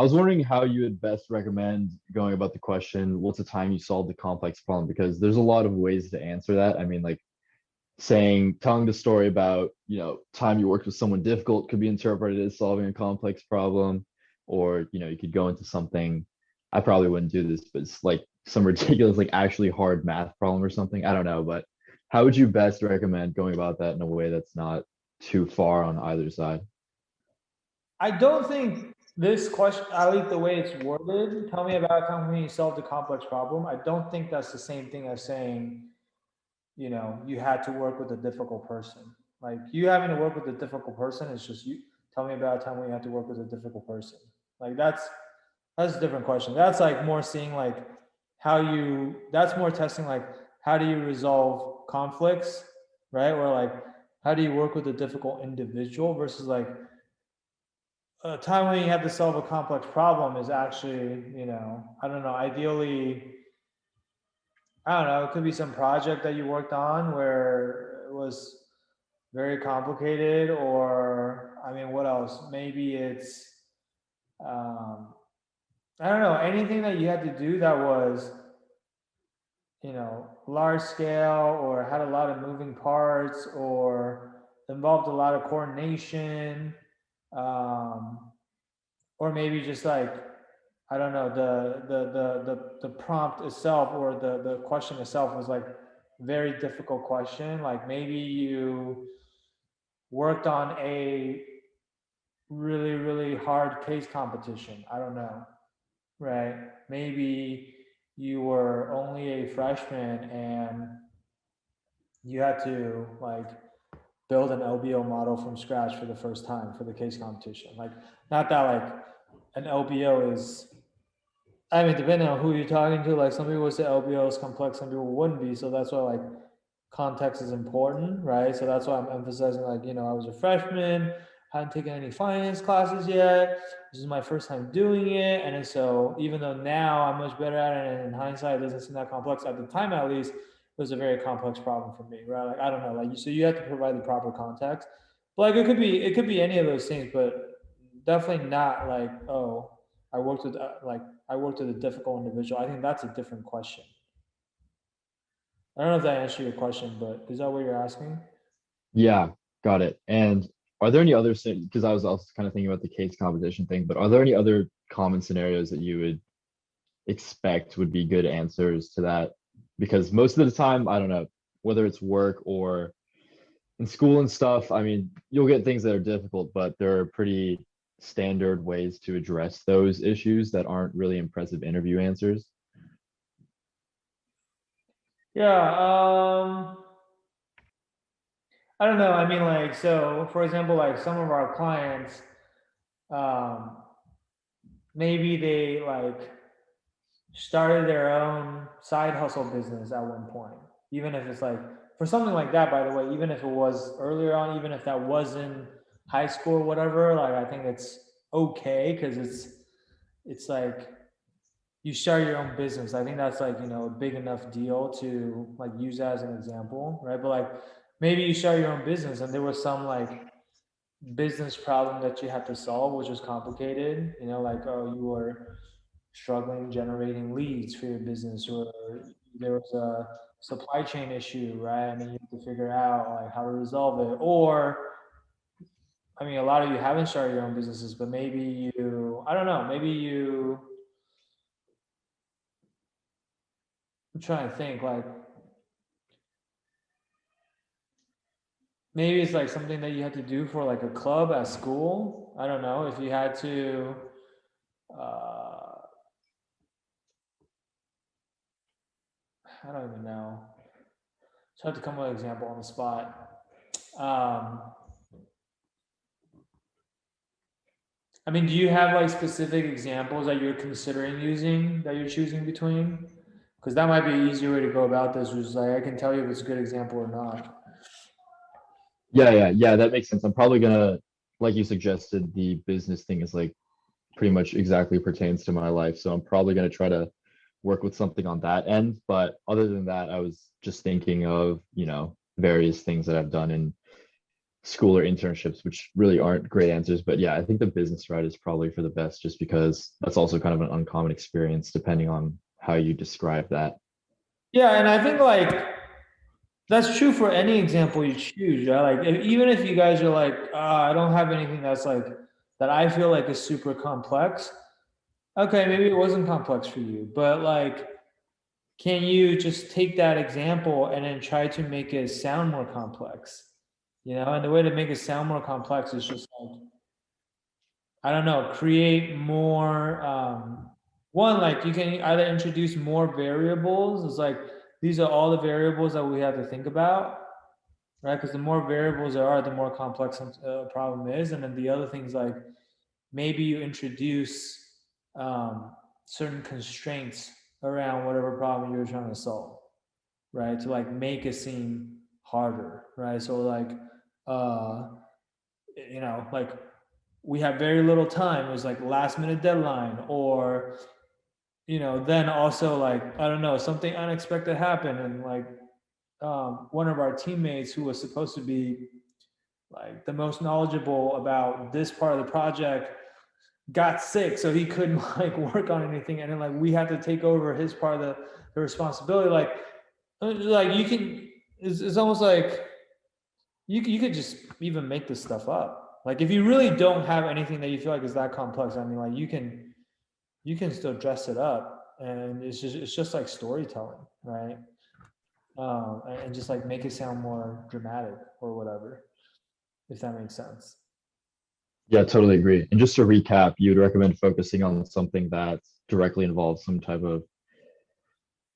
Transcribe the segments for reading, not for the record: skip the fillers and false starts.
I was wondering how you would best recommend going about the question, what's the time you solved the complex problem? Because there's a lot of ways to answer that. I mean, like telling the story about, time you worked with someone difficult could be interpreted as solving a complex problem, or, you could go into something, I probably wouldn't do this, but it's like some ridiculous, like actually hard math problem or something. I don't know, but how would you best recommend going about that in a way that's not too far on either side? I don't think this question, I like the way it's worded. Tell me about a time when you solved a complex problem. I don't think that's the same thing as saying, you had to work with a difficult person. Like you having to work with a difficult person is just you. Tell me about a time when you had to work with a difficult person. Like that's a different question. That's like more seeing like how you. That's more testing like how do you resolve conflicts, right? Or like how do you work with a difficult individual versus like a time when you have to solve a complex problem is actually, I don't know, ideally, I don't know, it could be some project that you worked on where it was very complicated, or, I mean, what else? Maybe it's, um, I don't know, anything that you had to do that was, large scale or had a lot of moving parts or involved a lot of coordination. Um, or maybe just like I don't know the prompt itself or the question itself was like very difficult question. Like maybe you worked on a really hard case competition. I don't know, right? Maybe you were only a freshman and you had to like build an LBO model from scratch for the first time for the case competition. Like not that like an LBO is, I mean, depending on who you're talking to, like some people would say LBO is complex, some people wouldn't be. So that's why like context is important, right? So that's why I'm emphasizing like, I was a freshman, hadn't taken any finance classes yet. This is my first time doing it. And then so even though now I'm much better at it and in hindsight it doesn't seem that complex, at the time at least, it was a very complex problem for me, right? Like I don't know, like so you have to provide the proper context. But like it could be any of those things, but definitely not like, oh, I worked with I worked with a difficult individual. I think that's a different question. I don't know if that answered your question, but is that what you're asking? Yeah, got it. And are there any other, because I was also kind of thinking about the case competition thing, but are there any other common scenarios that you would expect would be good answers to that? Because most of the time, I don't know, whether it's work or in school and stuff, I mean, you'll get things that are difficult, but there are pretty standard ways to address those issues that aren't really impressive interview answers. Yeah, I don't know. I mean, like, so for example, like some of our clients, um, maybe they like started their own side hustle business at one point, even if it's like for something like that, by the way, even if it was earlier on, even if that was in high school or whatever, like I think it's okay because it's like you start your own business. I think that's like, a big enough deal to like use as an example, right? But like maybe you start your own business and there was some like business problem that you had to solve, which was complicated, like, oh, you were struggling generating leads for your business, or there was a supply chain issue, right? And then you have to figure out like how to resolve it. Or, I mean, a lot of you haven't started your own businesses, but maybe you, I don't know, maybe you, I'm trying to think like maybe it's like something that you had to do for like a club at school. I don't know if you had to. Uh, I don't even know. It's hard to come up with an example on the spot. Um, I mean, do you have like specific examples that you're considering using that you're choosing between? Because that might be an easier way to go about this, which is like I can tell you if it's a good example or not. Yeah, that makes sense. I'm probably gonna, like you suggested, the business thing is like pretty much exactly pertains to my life. So I'm probably gonna try to work with something on that end. But other than that, I was just thinking of, various things that I've done in school or internships, which really aren't great answers. But yeah, I think the business route is probably for the best, just because that's also kind of an uncommon experience, depending on how you describe that. Yeah, and I think like that's true for any example you choose, right? Like even if you guys are like, I don't have anything that's like that I feel like is super complex. Okay, maybe it wasn't complex for you, but like, can you just take that example and then try to make it sound more complex? You know, and the way to make it sound more complex is just like, I don't know, create more. One, like you can either introduce more variables. It's like these are all the variables that we have to think about, right? Because the more variables there are, the more complex a problem is. And then the other things like maybe you introduce um, certain constraints around whatever problem you're trying to solve, right? To like make it seem harder, right? So like, uh, like we have very little time. It was like last minute deadline, or then also like I don't know, something unexpected happened, and like one of our teammates who was supposed to be like the most knowledgeable about this part of the project got sick, so he couldn't like work on anything, and then like we had to take over his part of the responsibility. Like you can, it's almost like you could just even make this stuff up. Like if you really don't have anything that you feel like is that complex, I mean, like you can still dress it up, and it's just like storytelling, right? And just like make it sound more dramatic or whatever, if that makes sense. Yeah, totally agree. And just to recap, you'd recommend focusing on something that directly involves some type of,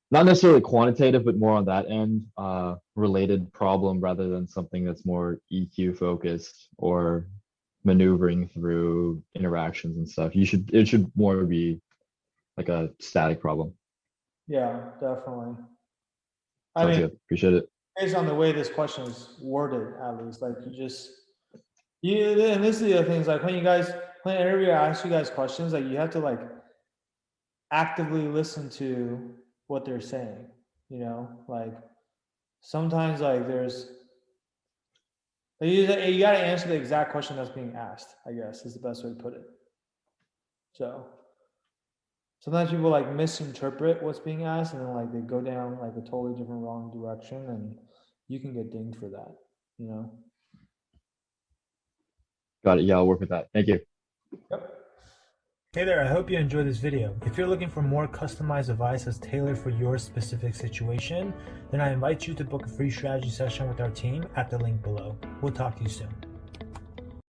not necessarily quantitative, but more on that end, related problem rather than something that's more EQ focused or maneuvering through interactions and stuff. It should more be like a static problem. Yeah, definitely. I Sounds mean, good. Appreciate it. based on the way this question is worded, at least, like and this is the other things like when an interviewer asks you guys questions, like you have to like actively listen to what they're saying. Like sometimes like you got to answer the exact question that's being asked. I guess is the best way to put it. So sometimes people like misinterpret what's being asked, and then like they go down like a totally different wrong direction, and you can get dinged for that. You know. Got it. Yeah, I'll work with that. Thank you. Yep. Hey there, I hope you enjoyed this video. If you're looking for more customized advice that's tailored for your specific situation, then I invite you to book a free strategy session with our team at the link below. We'll talk to you soon.